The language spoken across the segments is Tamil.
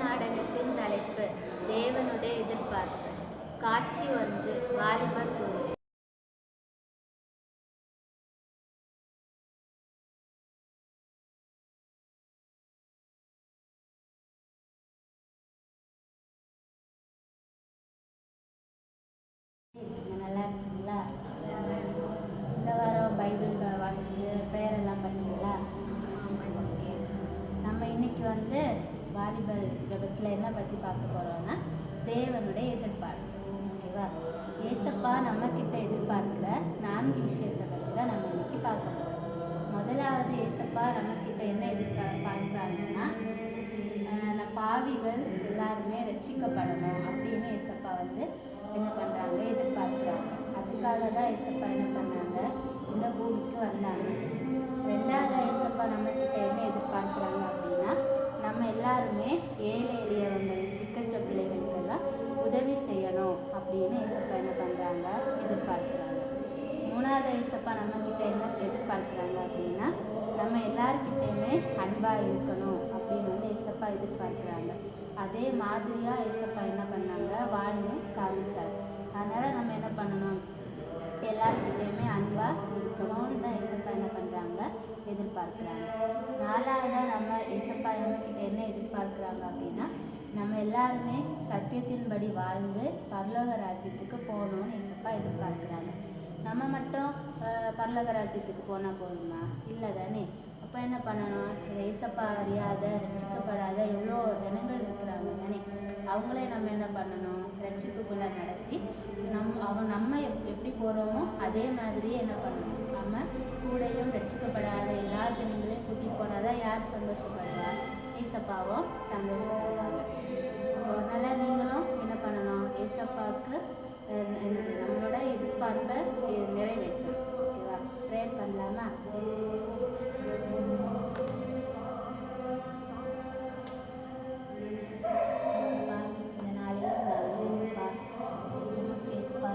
நாடகத்தின் தலைப்பு தேவனுடைய எதிர்பார்ப்பு. காட்சி 1. வாலிபர் குழு. நல்லா இருக்குங்களா? இந்த வாரம் பைபிள் வாசிச்சு ப்ரேயர் எல்லாம் பண்ணீங்களா? ஓகே. நம்ம இன்னைக்கு வாலிபர் ஜபத்தில் என்ன பற்றி பார்க்க போகிறோம்னா தேவனுடைய எதிர்பார்ப்பு. ஓகேவா? ஏசப்பா நம்மக்கிட்ட எதிர்பார்க்குற 4 விஷயத்தை பற்றி தான் நம்ம இன்னைக்கு பார்க்க போகிறோம். முதலாவது, ஏசப்பா நம்மக்கிட்ட என்ன எதிர்பார்க்குறாங்கன்னா பாவிகள் எல்லாருமே ரட்சிக்கப்படணும் அப்படின்னு ஏசப்பா என்ன பண்ணுறாங்க, எதிர்பார்க்குறாங்க. அதுக்காக தான் ஏசப்பா என்ன பண்ணாங்க, இந்த பூமிக்கு வந்தாங்க. ரெண்டாவது, ஏசப்பா நம்மக்கிட்ட என்ன எதிர்பார்க்குறாங்க அப்படின்னா நம்ம எல்லாருமே ஏழை எளியவங்கள் திக்கற்ற பிள்ளைகளுக்கெல்லாம் உதவி செய்யணும் அப்படின்னு ஏசப்பா என்ன பண்ணுறாங்க, எதிர்பார்க்குறாங்க. மூணாவது, ஏசப்பா நம்மக்கிட்ட என்ன எதிர்பார்க்குறாங்க அப்படின்னா நம்ம எல்லாருக்கிட்டையுமே அன்பாக இருக்கணும் அப்படின்னு ஏசப்பா எதிர்பார்க்குறாங்க. அதே மாதிரியாக ஏசப்பா என்ன பண்ணாங்க, வாழ்ந்து காமிச்சார். அதனால் நம்ம என்ன பண்ணணும், எல்லாருக்கிட்டையுமே அன்பாக இருக்கணும்னு தான் ஏசப்பா என்ன பண்ணுறாங்க, எதிர்பார்க்குறாங்க. நாலாவதாக நம்ம ஏசப்பா நம்மக்கிட்ட என்ன எதிர்பார்க்குறாங்க அப்படின்னா நம்ம எல்லாருமே சத்தியத்தின்படி வாழ்ந்து பரலோக ராஜ்யத்துக்கு போகணும்னு ஏசப்பா எதிர்பார்க்குறாங்க. நம்ம மட்டும் பரலோக ராஜ்யத்துக்கு போனால் போதுமா? இல்லை தானே. அப்போ என்ன பண்ணணும், ஏசப்பா அறியாத ரட்சிக்கப்படாத எவ்வளோ ஜனங்கள் இருக்கிறாங்க தானே. அவங்களே நம்ம என்ன பண்ணணும், ரட்சிப்புக்குள்ளே நடத்தி நம்ம எப்படி போகிறோமோ அதே மாதிரியே என்ன பண்ணணும், நம்ம கூடையும் ரட்சிக்கப்படாத எல்லா ஜனங்களையும் கூட்டிகிட்டு போனால் தான் யார் சந்தோஷப்படுவா? ஏசப்பாவும் சந்தோஷப்படுவாங்க. அதனால் நீங்களும் என்ன பண்ணணும், ஏசப்பாவுக்கு நம்மளோட எதிர்பார்ப்பை நிறைவேற்றணும். ஓகேவா? ப்ரேயர் பண்ணலாமா?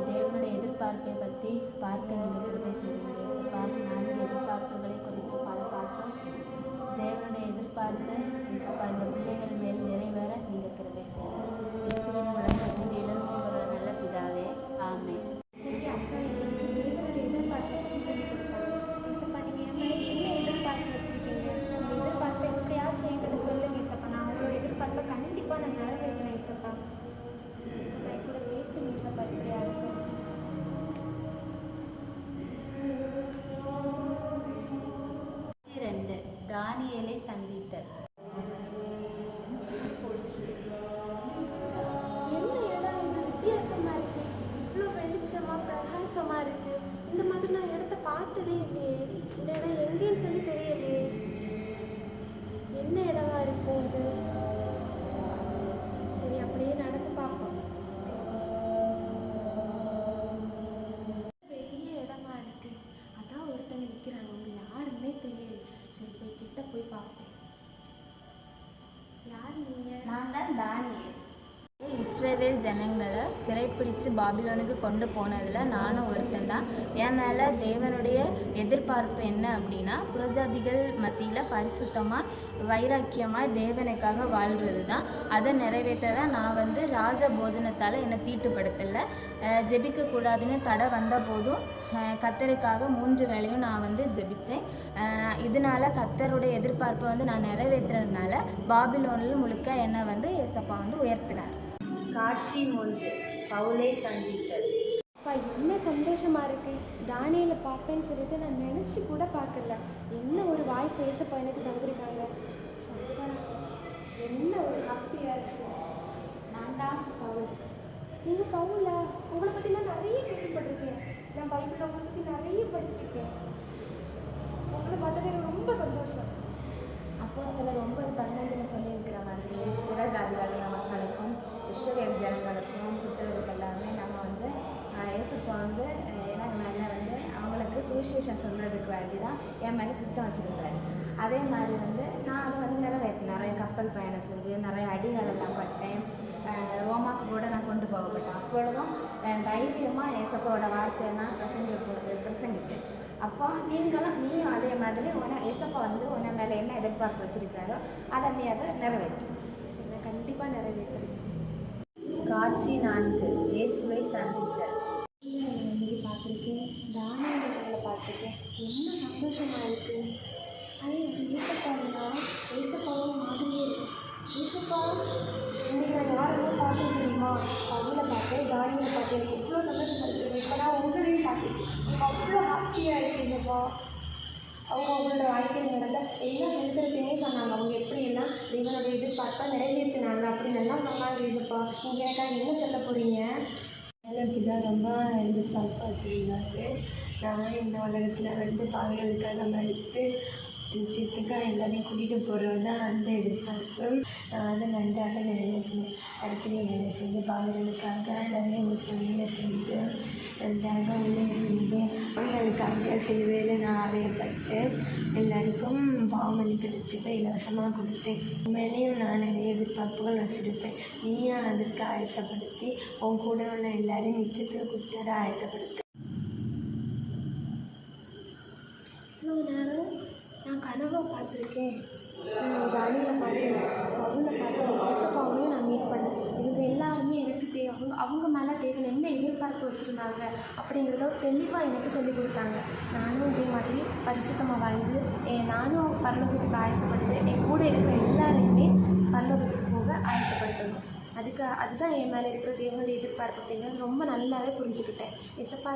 தேவனுடைய எதிர்பார்ப்பை பற்றி பார்க்க நீங்கள் கிருபை செய்யுங்க ஏசப்பா. 4 எதிர்பார்ப்புகளை குறித்து பார்த்தோம். தேவனுடைய எதிர்பார்ப்பு ஏசப்பா இந்த பிள்ளைகள் மேல் நிறைவேற நீங்கள் கிருபை செய்யுங்க. இயேசுவின் மூலம் எழுச்சிக்கிற நல்ல பிதாவே, ஆமென். தானியேலை சந்தித்தல். என்ன இடம் இது வித்தியாசமா இருக்கு, இவ்வளோ வெளிச்சமா பிரகாசமா இருக்கு. இந்த மாதிரி நான் இடத்த பார்த்ததே இல்லையே. இந்த இடம் எங்கேன்னு சொல்லி தெரியலையே. என்ன இடமா இருக்கும் இது? சரி, அப்படியே நடந்து பார்ப்போம். பெரிய இடமா இருக்கு. அதான் ஒருத்தங்க நிற்கிறாங்க, அவங்க யாருன்னே தெரியல. சரி, போய் கிட்ட போய் பார்ப்போம். யார் நீங்க? நான் தான் தானியேல். இஸ்ரவேல் ஜனங்களை சிறைப்பிடித்து பாபிலோனுக்கு கொண்டு போனதில் நானும் ஒருத்தன் தான். என் மேலே தேவனுடைய எதிர்பார்ப்பு என்ன அப்படின்னா புறஜாதிகள் மத்தியில் பரிசுத்தமாக வைராக்கியமாக தேவனுக்காக வாழ்கிறது தான். அதை நிறைவேற்ற தான் நான் ராஜ போஜனத்தால் என்னை தீட்டுப்படுத்தலை. ஜெபிக்கக்கூடாதுன்னு தடை வந்த போதும் கத்தருக்காக 3 வேளையும் நான் ஜெபித்தேன். இதனால் கத்தருடைய எதிர்பார்ப்பை நான் நிறைவேற்றுறதுனால பாபிலோனில் முழுக்க என்னை ஏசப்பா உயர்த்தினார். காட்சி 3. பவுலை சந்தித்தல். அப்பா, என்ன சந்தோஷமா இருக்கு. தானியேலை பார்ப்பேன்னு சொல்லிட்டு நான் நினச்சி கூட பார்க்கல. என்ன ஒரு வாய்ப்பு ஏசப்பா எனக்கு தந்திருக்காங்க. என்ன ஒரு ஹாப்பியா இருக்கு. நான் தான் பவுல். நீங்க பவுலா? உங்களை பத்தி நான் நிறைய கேள்விப்பட்டிருக்கேன். நான் பைபிளில் உங்களை பத்தி நிறைய படிச்சிருக்கேன். உங்களை பார்த்தது எனக்கு ரொம்ப சந்தோஷம். அப்போஸ்தலர் 9:15 சொல்லியிருக்கிற மாதிரி புறஜாதிகளுடைய மக்களுக்கும் இஸ்ரவேல் ஜனங்களுக்கும் புத்திரருக்கு எல்லாமே நம்ம ஏசப்பா எனக்கு மேலே அவங்களுக்கு சுவிசேஷம் சொல்கிறதுக்கு வேண்டி தான் என் மேலே சித்தம் வச்சுருந்தாரு. அதே மாதிரி நான் அதை நிறைவேற்றேன். நிறைய கப்பல் பயணம் செஞ்சு நிறைய அடிகள் எல்லாம் பட்டேன். ரோமாக்கு கூட நான் கொண்டு போகப்பட்டேன். அப்பொழுதும் தைரியமாக ஏசப்பாவோட வார்த்தையை நான் பிரசங்கிச்சேன். அப்போ நீயும் அதே மாதிரி ஏசப்பா உன்னை மேலே என்ன எதிர்பார்ப்பு வச்சுருக்காரோ அதை நீ அதை நிறைவேற்று. சரி, கண்டிப்பாக நிறைவேற்றுறேன். காட்சி 4 இயேசுவை சந்தித்தல். இன்னைக்கு பார்த்துருக்கேன், தானியங்களை பார்த்துருக்கேன். ரொம்ப சந்தோஷமாக இருக்குது. அது ஏசப்பாடுனா ஏசப்பாவும் மாதிரியே இருக்கு. ஏசப்பா இன்னைக்கு நான் யாரெல்லாம் பார்த்தேன் தெரியுமா? பவுலை பார்த்தேன், தானியலை பார்த்தேன். எனக்கு எவ்வளோ சந்தோஷமாக இருக்குது. இப்போ நான் உங்களையும் பார்த்தேன். எனக்கு அவ்வளோ ஹாப்பியாக இருக்குங்கப்பா. அவங்க அவங்களோட வாழ்க்கையில் நடந்த எல்லா சரித்திரத்தையுமே சொன்னாங்க. அவங்க எப்படியெல்லாம் தேவனுடைய எதிர்பார்ப்பா நிறைவேற்றினாங்க அப்படின்னு எல்லாம் சொன்னாங்க. ஏசப்பா நீங்கள் எனக்காக என்ன சொல்ல போகிறீங்க? எனக்கு தான் ரொம்ப எதிர்பார்ப்பு வச்சுருந்தாரு. நான் இந்த உலகத்தில் வந்து பாவிகளுக்காக மறுத்து நிச்சயத்துக்காக எல்லாரையும் கூட்டிகிட்டு போகிறது தான் அந்த எதிர்பார்ப்பு. நான் அதை நன்றாக நிறைவேற்றினேன். அடுத்து வேலை செஞ்சு பாவிகளுக்காக நிறைய தொழிலை செஞ்சு நன்றாக உள்ளே செஞ்சு அவங்களுக்காக சிலுவையில் நான் அறையப்பட்டு எல்லாருக்கும் பாவமளிப்பு லட்சத்தை இலவசமாக கொடுத்தேன். உண்மையிலேயும் நான் நிறைய எதிர்பார்ப்புகள் வச்சுருப்பேன். நீயும் அதற்கு ஆயத்தப்படுத்தி உன் கூட உள்ள எல்லாரையும் நிச்சயத்துக்கு கொடுத்தர ஆயத்தப்படுத்த. இவ்வளோ நேரம் நான் கனவை பார்த்துருக்கேன். தானியலை பார்த்தேன், பவுலை பார்த்தேன், ஏசப்பாவையும் நான் மீட் பண்ணேன். இவங்க எல்லாருமே எனக்கு அவங்க மேலே தேவன் என்ன எதிர்பார்ப்பு வச்சுருந்தாங்க அப்படிங்கிறத தெளிவாக எனக்கு சொல்லிக் கொடுத்தாங்க. நானும் இதே மாதிரி பரிசுத்தமாக வாழ்ந்து நானும் பரலோகத்துக்கு ஆயத்தப்படுத்து என் கூட இருக்கிற எல்லாரையுமே பரலோகத்துக்கு போக ஆயத்தப்படுத்தணும். அதுதான் என் மேலே இருக்கிற தேவனுடைய எதிர்பார்ப்பு அப்படிங்கிறது ரொம்ப நல்லாவே புரிஞ்சுக்கிட்டேன். ஏசப்பா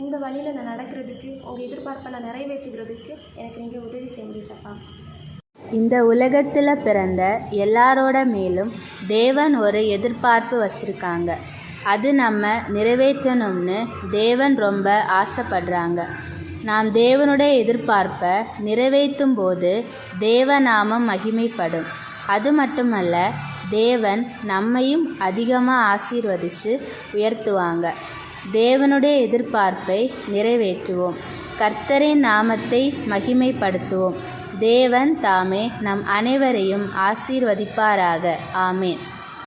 இந்த வழியில் நான் நடக்கிறதுக்கு உங்கள் எதிர்பார்ப்பை நான் நிறைவேற்றுகிறதுக்கு எனக்கு நீங்கள் உதவி செய்யுங்க ஏசப்பா. இந்த உலகத்தில் பிறந்த எல்லாரோட மேலும் தேவன் ஒரு எதிர்பார்ப்பு வச்சுருக்காங்க. அது நம்ம நிறைவேற்றணும்னு தேவன் ரொம்ப ஆசைப்படுறாங்க. நாம் தேவனுடைய எதிர்பார்ப்பை நிறைவேற்றும் போது தேவநாமம் மகிமைப்படும். அது மட்டுமல்ல, தேவன் நம்மையும் அதிகமாக ஆசீர்வதித்து உயர்த்துவாங்க. தேவனுடைய எதிர்பார்ப்பை நிறைவேற்றுவோம். கர்த்தரின் நாமத்தை மகிமைப்படுத்துவோம். தேவன் தாமே நம் அனைவரையும் ஆசீர்வதிப்பாராக. ஆமேன்.